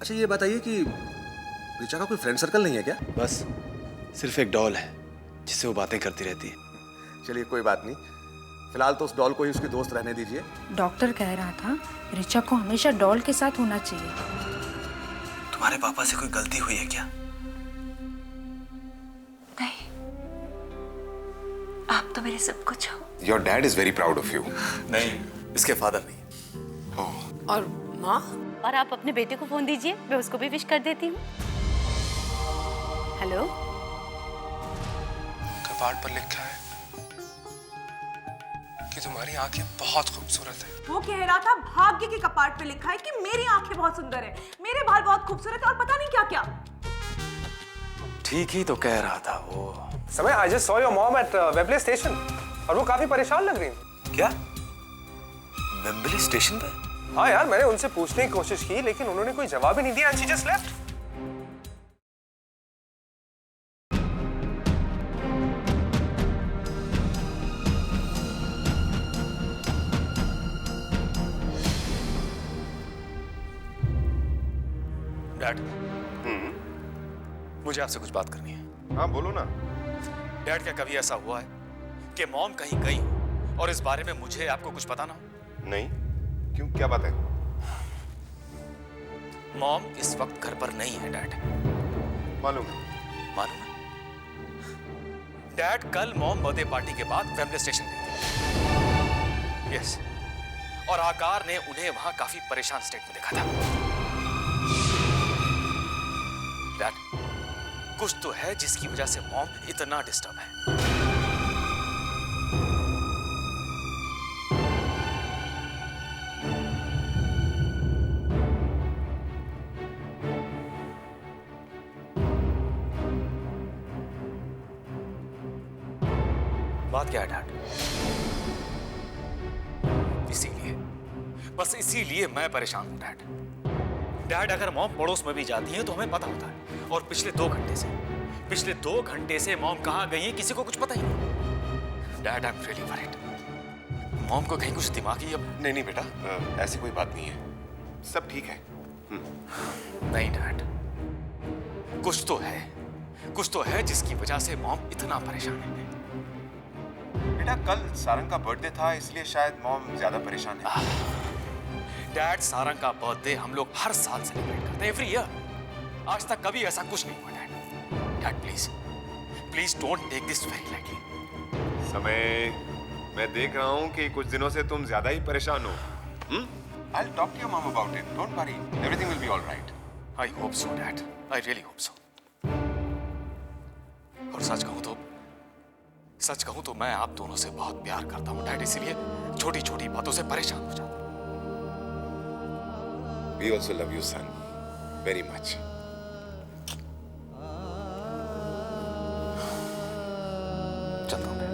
अच्छा ये बताइए कि ऋचा का कोई फ्रेंड सर्कल नहीं है क्या? बस सिर्फ एक डॉल है जिससे वो बातें करती रहती है। चलिए कोई बात नहीं, फिलहाल तो उस डॉल को ही उसकी दोस्त रहने दीजिए। डॉक्टर कह रहा था ऋचा को हमेशा डॉल के साथ होना चाहिए। तुम्हारे पापा से कोई गलती हुई है क्या? नहीं, आप तो मेरे सब कुछ हो। Your dad is very proud of you. नहीं, इसके फादर नहीं। और माँ? और आप अपने बेटे को फोन दीजिए, मैं उसको भी विश कर देती हूँ। हेलो। कपाट पर लिखा है कि तुम्हारी आंखें बहुत खूबसूरत है। वो कह रहा था भाग्य के कपाट पे लिखा है कि मेरी आंखें बहुत सुंदर है, मेरे बाल बहुत खूबसूरत है और पता नहीं क्या क्या। ठीक ही तो कह रहा था वो। समय I just saw your mom at Wembley station और वो काफी परेशान लग रही है। क्या? वेम्बली स्टेशन पे? हाँ यार, मैंने उनसे पूछने की कोशिश की लेकिन उन्होंने कोई जवाब ही नहीं दिया and she just left. Dad, मुझे आपसे कुछ बात करनी है। हाँ बोलो ना। डैड, क्या कभी ऐसा हुआ है कि मॉम कहीं गई हो और इस बारे में मुझे आपको कुछ पता ना हो? नहीं, क्यों, क्या बात है? मॉम इस वक्त घर पर नहीं है डैड। मालूम है। मालूम है? डैड, कल मॉम बर्थडे पार्टी के बाद वेम्बले स्टेशन गई थी। यस, और आकार ने उन्हें वहां काफी परेशान स्टेट में देखा था। डैड, कुछ तो है जिसकी वजह से मॉम इतना डिस्टर्ब है। बात क्या है डैड? इसीलिए, बस इसीलिए मैं परेशान हूं डैड। डैड, अगर मॉम पड़ोस में भी जाती है तो हमें पता होता है, और पिछले 2 घंटे से मॉम कहां गई है किसी को कुछ पता ही नहीं। Dad, I am really worried. Mom को कहीं कुछ दिमागी अब? नहीं बेटा, ऐसी कोई बात नहीं है, सब ठीक है। नहीं डैड, कुछ तो है जिसकी वजह से मॉम इतना परेशान है। बेटा, कल सारंग का बर्थडे था इसलिए शायद मॉम ज्यादा परेशान है। डैड, सारंग का बर्थडे हम लोग हर साल सेलिब्रेट करते हैं, एवरी ईयर। आज तक कभी ऐसा कुछ नहीं हुआ dad. Dad please don't take this very lightly. समय, मैं देख रहा हूँ कि कुछ दिनों से तुम ज्यादा ही परेशान हो। I'll talk to your mom about it. Don't worry. Everything will be all right. I hope so, Dad. I really hope so. और सच कहूं तो मैं आप दोनों से बहुत प्यार करता हूं डैड, इसीलिए छोटी छोटी बातों से परेशान हो जाता हूं। We also love you, son, very much. चलता हूं मैं।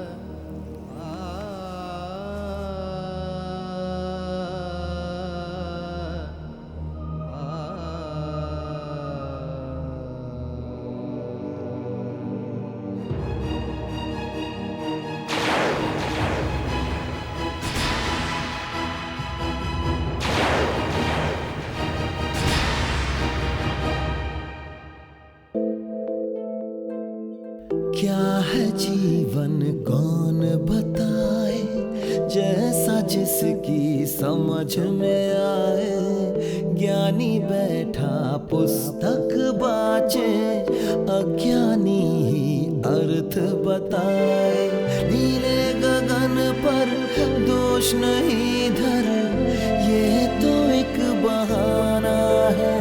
क्या है जीवन कौन बताए, जैसा जिसकी समझ में आए। ज्ञानी बैठा पुस्तक बाँचे, अज्ञानी ही अर्थ बताए। नीले गगन पर दोष नहीं धर, ये तो एक बहाना है।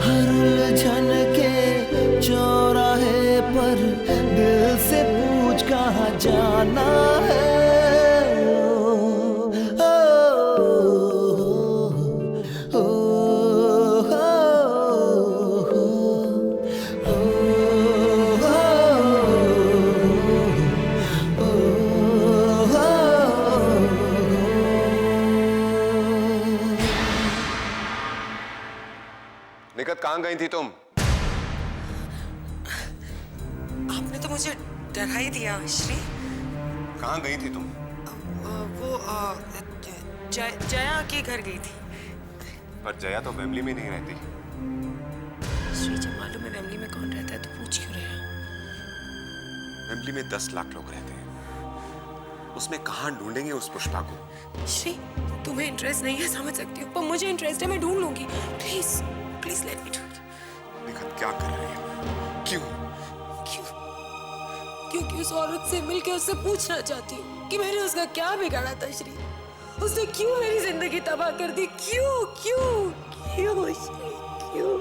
हर उलझन के चौराहे पर दिल से पूछ कहाँ जाना है। निकट, कहाँ गई थी तुम? आपने तो मुझे डरा ही दिया श्री। कहाँ गई थी तुम? वो जया के घर गई थी। पर जया तो वेम्बली में नहीं रहती। वेम्बली में 10 लाख लोग रहते हैं, उसमें कहां ढूंढेंगे उस पुष्पा को? श्री, तुम्हें इंटरेस्ट नहीं है समझ सकती हूँ, पर मुझे इंटरेस्ट है, मैं ढूंढ लूंगी। Please please let me do it. Nikhat क्या कर रही हो? क्यों? क्योंकि उस औरत से मिलके उससे पूछना चाहती हूँ कि मैंने उसका क्या बिगाड़ा था श्री। उसने क्यों मेरी जिंदगी तबाह कर दी? क्यों क्यों क्यों श्री क्यों?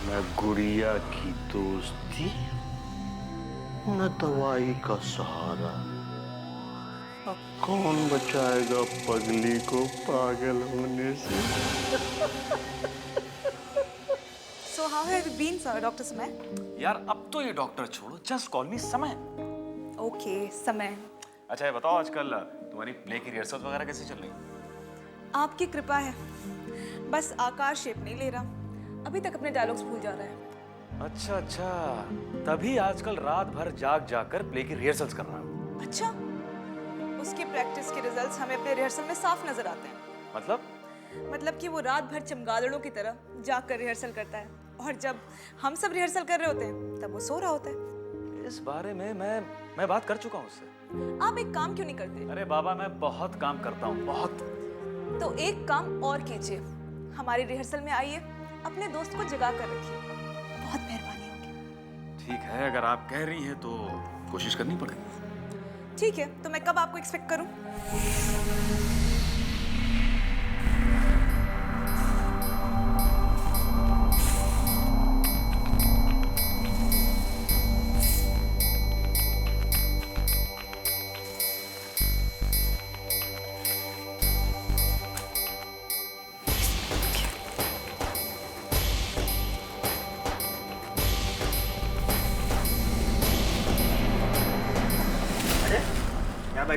न गुड़िया की दोस्ती, न दवाई का सहारा। अब कौन बचाएगा पगली को पागल होने से? So how have you been, sir, Dr. समय? यार अब तो ये डॉक्टर छोड़ो, जस्ट कॉल मी समय। ओके, समय। अच्छा ये बताओ आजकल तुम्हारी प्ले की रिहर्सल वगैरह कैसी चल रही? आपकी कृपा है, बस आकार शेप नहीं ले रहा, अभी तक अपने डायलॉग्स भूल जा रहा है। अच्छा अच्छा, तभी आजकल रात भर जाग कर प्ले की रिहर्सल्स कर रहा हूँ। अच्छा, उसके प्रैक्टिस के रिजल्ट्स हमें अपने रिहर्सल में साफ नजर आते हैं। मतलब कि वो रात भर चमगादड़ों की तरह जाग कर रिहर्सल करता है, और जब हम सब रिहर्सल कर रहे होते हैं तब वो सो रहा होता है। इस बारे में मैं बात कर चुका हूँ उससे। आप एक काम क्यों नहीं करते? अरे बाबा मैं बहुत काम करता हूँ, बहुत। तो एक काम और कीजिए, हमारी रिहर्सल में आइए, अपने दोस्त को जगा कर रखिए, बहुत मेहरबानी होगी। ठीक है, अगर आप कह रही हैं तो कोशिश करनी पड़ेगी। ठीक है, तो मैं कब आपको एक्सपेक्ट करूं?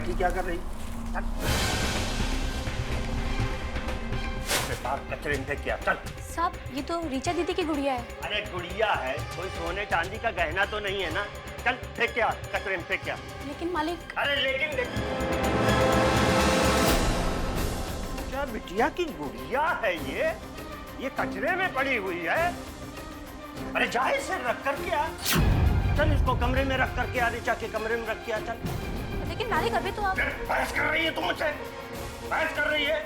बैठी क्या कर रही? बेकार कचरे में फेंक क्या? चल। साहब ये तो ऋचा दीदी की गुड़िया है। अरे गुड़िया है, कोई सोने चांदी का गहना तो नहीं है ना? चल फेंक क्या, कचरे में फेंक क्या? लेकिन मालिक। अरे लेकिन क्या बिटिया की गुड़िया है ये कचरे में पड़ी हुई है। अरे जा इसे रख कर के आ। चल इसको कमरे में रख कर के आ, ऋचा के कमरे में रख के आ। चल। लेकिन मालिक अभी तो आप बहस कर रही है तुम मुझसे, बहस कर रही है।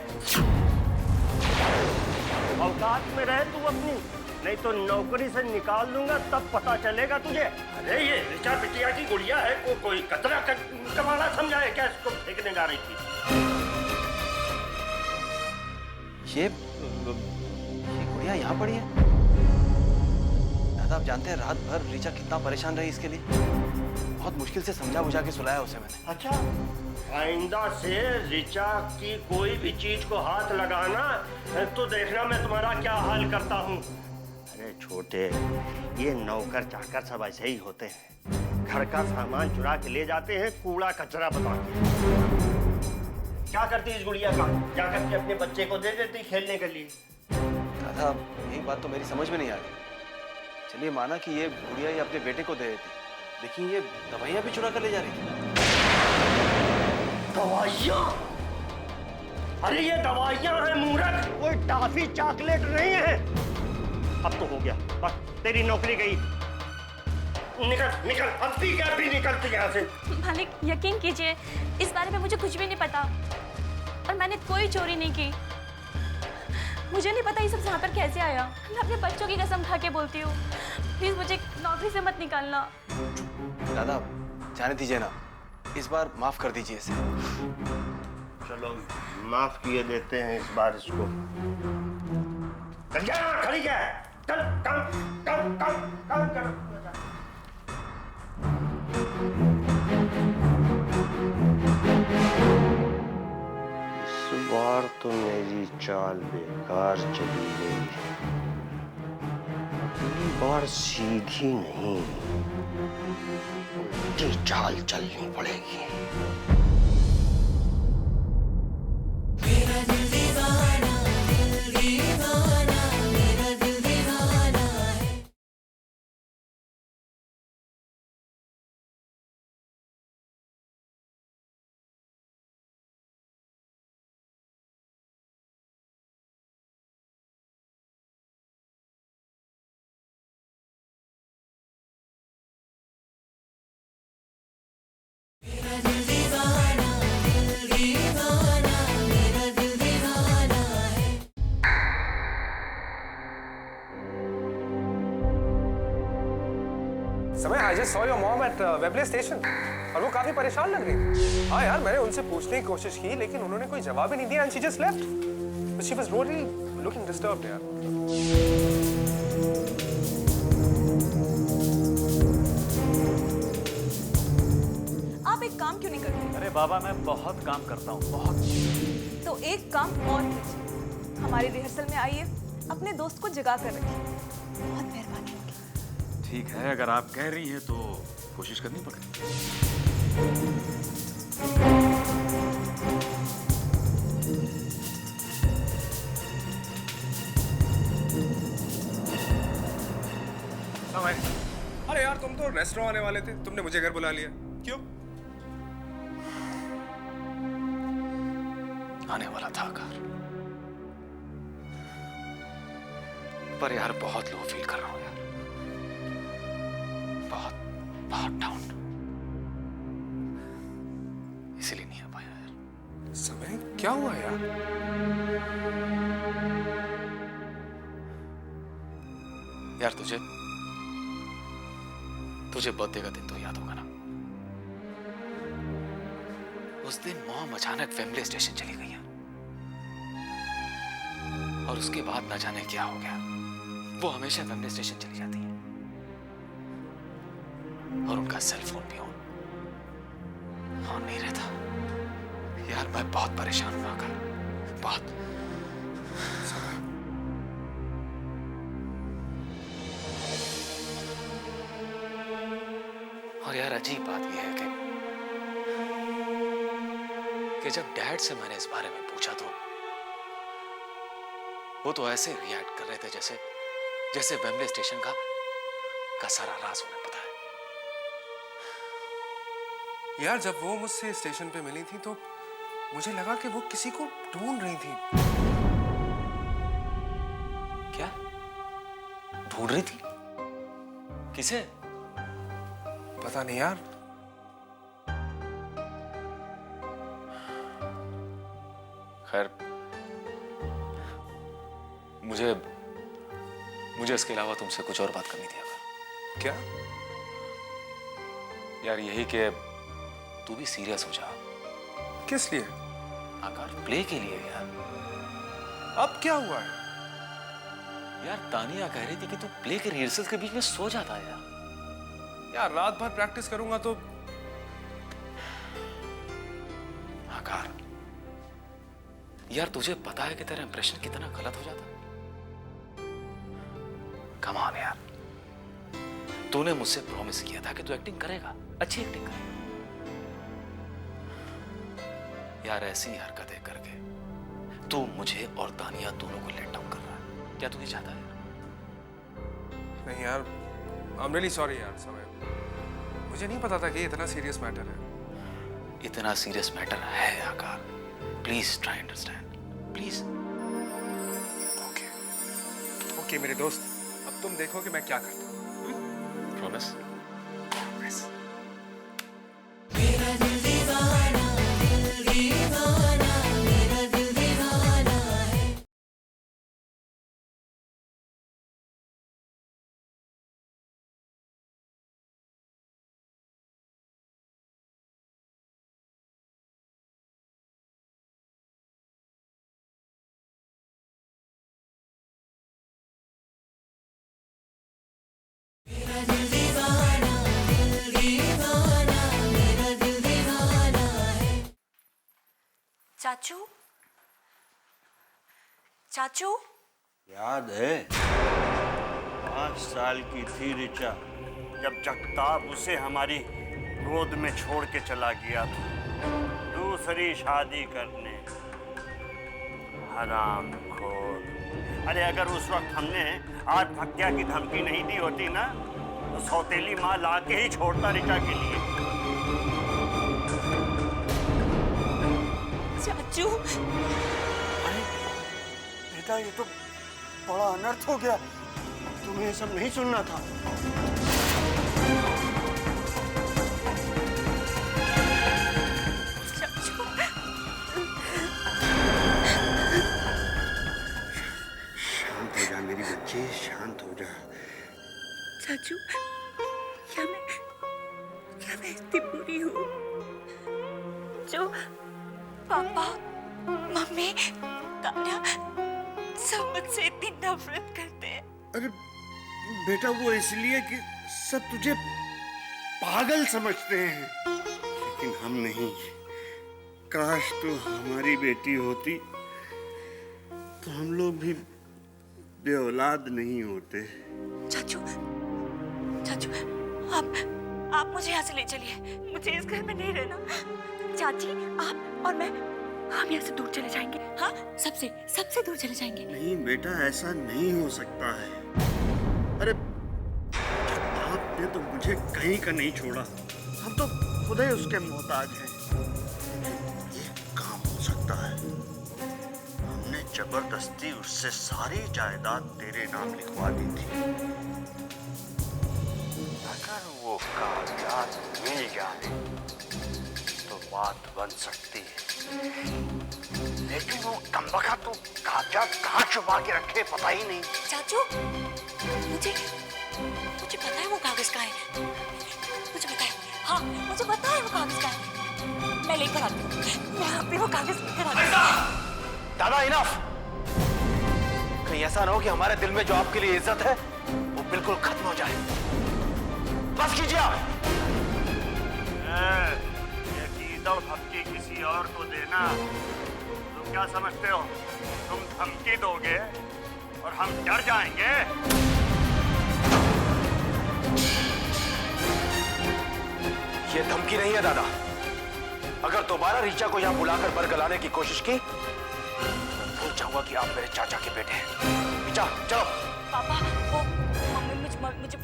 औकात में रहे तू अपनी, नहीं तो नौकरी से निकाल दूंगा तब पता चलेगा तुझे। अरे ये ऋचा बिटिया की गुड़िया है, कोई कचरा कमाना समझा है क्या? इसको फेंकने जा रही थी। ये गुड़िया यहाँ पड़ी है? दादा आप जानते हैं रात भर ऋचा कितना परेशान रही इसके लिए। बहुत मुश्किल से समझा बुझा के सुलाया उसे मैंने। अच्छा, आइंदा से ऋचा की कोई भी चीज को हाथ लगाना तो देखना मैं तुम्हारा क्या हाल करता हूँ। अरे छोटे, ये नौकर चाकर सब ऐसे ही होते हैं, घर का सामान चुरा के ले जाते हैं, कूड़ा कचरा बता के। क्या करती इस गुड़िया का? जाकर के अपने बच्चे को दे देती खेलने के लिए। दादा एक बात तो मेरी समझ में नहीं आ रही। चलिए माना कि ये गुड़िया ये अपने बेटे को दे देती, लेकिन ये दवाइयाँ भी चुरा कर ले जा रही थी। दवाइयाँ? अरे ये दवाइयाँ हैं मूर्ख, कोई टॉफी चॉकलेट नहीं है। अब तो हो गया, बस तेरी नौकरी गई। निकल निकल, अब भी निकलती यहाँ से। मालिक यकीन कीजिए, इस बारे में मुझे कुछ भी नहीं पता और मैंने कोई चोरी नहीं की। मुझे नहीं पता ये सब यहाँ पर कैसे आया। मैं अपने बच्चों की कसम खा के बोलती हूँ, प्लीज मुझे नौकरी से मत निकालना। दादा जाने दीजिए ना, इस बार माफ कर दीजिए इसे। चलो माफ किए देते हैं इस बार इसको। चल जा, खड़ी क्या है? चल काम कर। इस बार तो मेरी चाल बेकार चली गई। अगली बार सीधी नहीं, उल्टी चाल चलनी पड़ेगी। मेरा दिल दीवाना, दिल दीवाना, मेरा दिल दीवाना है। मेरा दिल दीवाना, दिल दीवाना, मेरा दिल दीवाना है। समय I just saw your mom at Webley station और वो काफी परेशान लग रही थी। हाँ यार मैंने उनसे पूछने की कोशिश की लेकिन उन्होंने कोई जवाब ही नहीं दिया and she just left. But she was really looking disturbed यार। आप एक काम क्यों नहीं करते? अरे बाबा मैं बहुत काम करता हूँ, बहुत। तो एक काम और कीजिए, हमारी रिहर्सल में आइए, अपने दोस्त को जगा कर रखिए, बहुत मेहरबानी होगी। ठीक है, अगर आप कह रही हैं तो कोशिश करनी पड़ेगी। अरे यार तुम तो रेस्टोरेंट आने वाले थे, तुमने मुझे घर बुला लिया, क्यों? आने वाला था घर, पर यार बहुत लो फील कर रहा हूं यार, बहुत डाउन, इसीलिए नहीं आ पाया यार। समय क्या हुआ यार? यार तुझे बर्थडे का दिन तो याद होगा ना? उस दिन मॉम अचानक वेम्बले स्टेशन चली गई है और उसके बाद ना जाने क्या हो गया, वो हमेशा वेम्बले स्टेशन चली जाती है और उनका सेल फोन भी ऑन नहीं रहता। यार मैं बहुत परेशान हुआ कर, बहुत। और यार अजीब बात यह है कि कि जब डैड से मैंने इस बारे में पूछा तो वो तो ऐसे रिएक्ट कर रहे थे जैसे जैसे वेम्बले स्टेशन का सारा राज उन्हें पता है। यार जब वो मुझसे स्टेशन पे मिली थी तो मुझे लगा कि वो किसी को ढूंढ रही थी। क्या ढूंढ रही थी? किसे? पता नहीं यार। खैर मुझे इसके अलावा तुमसे कुछ और बात करनी थी। अगर क्या? यार यही कि तू भी सीरियस हो जा। किस लिए? आकार प्ले के लिए यार। अब क्या हुआ है? यार तानिया कह रही थी कि तू प्ले के रिहर्सल के बीच में सो जाता है यार रात भर प्रैक्टिस करूंगा तो। आकार यार तुझे पता है कि तेरा इंप्रेशन कितना गलत हो जाता। कम ऑन यार, तूने मुझसे प्रॉमिस किया था कि तू एक्टिंग करेगा, अच्छी एक्टिंग करेगा। यार ऐसी हरकतें करके तू मुझे और तानिया दोनों को लेट डाउन कर रहा है। क्या तू ये चाहता है? नहीं यार, आई एम रियली सॉरी यार समय। मुझे नहीं पता था कि इतना सीरियस मैटर है। इतना सीरियस मैटर है आकार। Please try understand, please. Okay मेरे दोस्त, अब तुम देखो कि मैं क्या करता हूँ। प्रॉमिस? मेरा दिल दीवाना, दिल दीवाना, मेरा दिल दीवाना है। मेरा दिल दीवाना, दिल दीवाना, मेरा दिल दीवाना है। चाचू, चाचू, याद है 5 साल की थी रिचा जब जगताप उसे हमारी गोद में छोड़ के चला गया था दूसरी शादी करने। हरामखोर। अरे अगर उस वक्त हमने आत्महत्या की धमकी नहीं दी होती ना तो सौतेली माँ ला के ही छोड़ता रिचा के लिए। चाचू, बेटा ये तो बड़ा अनर्थ हो गया। तुम्हें ये सब नहीं सुनना था। शांत हो जा मेरी बच्ची, शांत हो जा। चाचू, क्या मैं इतनी बुरी हूँ जो पापा, मम्मी, तारा सब मुझसे इतनी नफरत करते हैं? अरे बेटा वो इसलिए कि सब तुझे पागल समझते हैं, लेकिन हम नहीं। काश तू हमारी बेटी होती तो हम लोग भी बेऔलाद नहीं होते। चाचू, चाचू, आप मुझे यहाँ से ले चलिए। मुझे इस घर में नहीं रहना। चाची, आप और मैं, हम यहाँ से दूर चले जाएंगे। हाँ, सबसे दूर चले जाएंगे। नहीं बेटा, ऐसा नहीं हो सकता है। अरे आपने तो मुझे कहीं का नहीं छोड़ा। हम तो खुद ही उसके मोहताज हैं। एक काम हो सकता है, हमने जबरदस्ती उससे सारी जायदाद तेरे नाम लिखवा दी थी। अगर वो कागजात मिल जाए तो बात बन सकती है, लेकिन वो कमबख्त तो कागजात कहाँ छुपा के रखे पता ही नहीं। चाचू, मुझे पता है वो कागज कहाँ है। मुझे पता है, हाँ मुझे पता है वो कागज कहाँ है। मैं लेकर आती हूँ। मैं आप भी वो कागज लेकर आती हूँ। दादा इनफ। कहीं ऐसा ना हो कि हमारे दिल में जो आपके लिए इज्जत है वो बिल्कुल खत्म हो जाए। बस कीजिए आप। ये कीदो धमकी किसी और को देना, तुम क्या समझते हो? तुम धमकी दोगे और हम डर जाएंगे? ये धमकी नहीं है दादा, अगर दोबारा रीचा को यहाँ बुलाकर बरगलाने की कोशिश की मैं भूल जाऊंगा कि आप मेरे चाचा के बेटे हैं। रीचा चलो। पापा वो मम्मी मुझे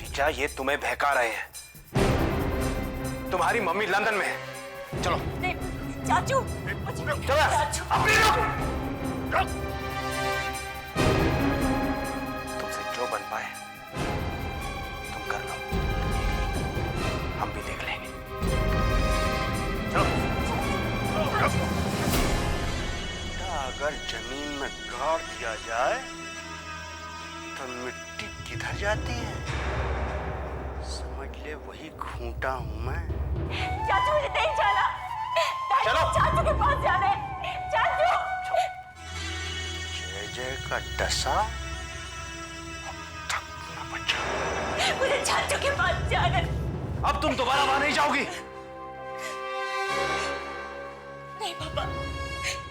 रीचा ये तुम्हें बहका रहे हैं। तुम्हारी मम्मी लंदन में है। चलो। नहीं चाचू चलो अपनी रुक। तुमसे जो बन पाए तुम कर लो, हम भी देख लेंगे। चलो। अगर जमीन में गाड़ दिया जाए तो मिट्टी किधर जाती है? समझ ले वही खूंटा हूं मैं। चाचू मुझे नहीं जाना। चलो चाचू के पास जाना है। चाचू जय जय का डसा अब तक न बचा। मुझे चाचू के पास जाना है। अब तुम दोबारा वहां नहीं जाओगी। नहीं पापा,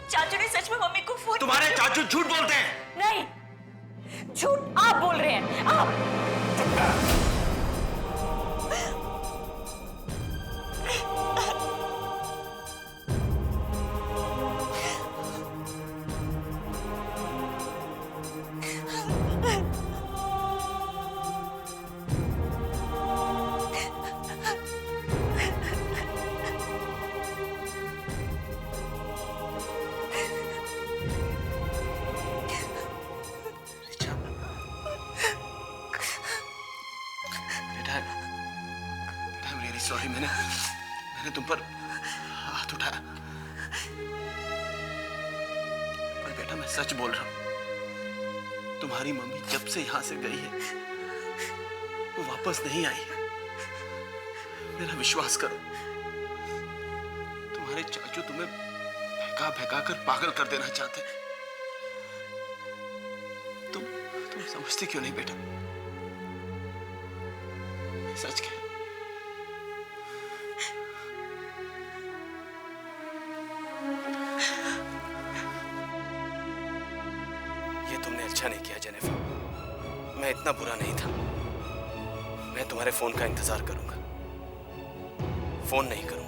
चाचू ने सच में मम्मी को फोन। तुम्हारे चाचू झूठ बोलते हैं। नहीं, झूठ आप बोल रहे हैं। आप सॉरी, मैंने तुम पर हाथ उठाया। पर बेटा मैं सच बोल रहा हूं, तुम्हारी मम्मी जब से यहां से गई है वो वापस नहीं आई है। मेरा विश्वास करो, तुम्हारे चाचू तुम्हें बहका बहका कर पागल कर देना चाहते हैं। तुम समझते क्यों नहीं बेटा? सच कह, तुमने अच्छा नहीं किया जेनिफर। मैं इतना बुरा नहीं था। मैं तुम्हारे फोन का इंतजार करूंगा, फोन नहीं करूंगा।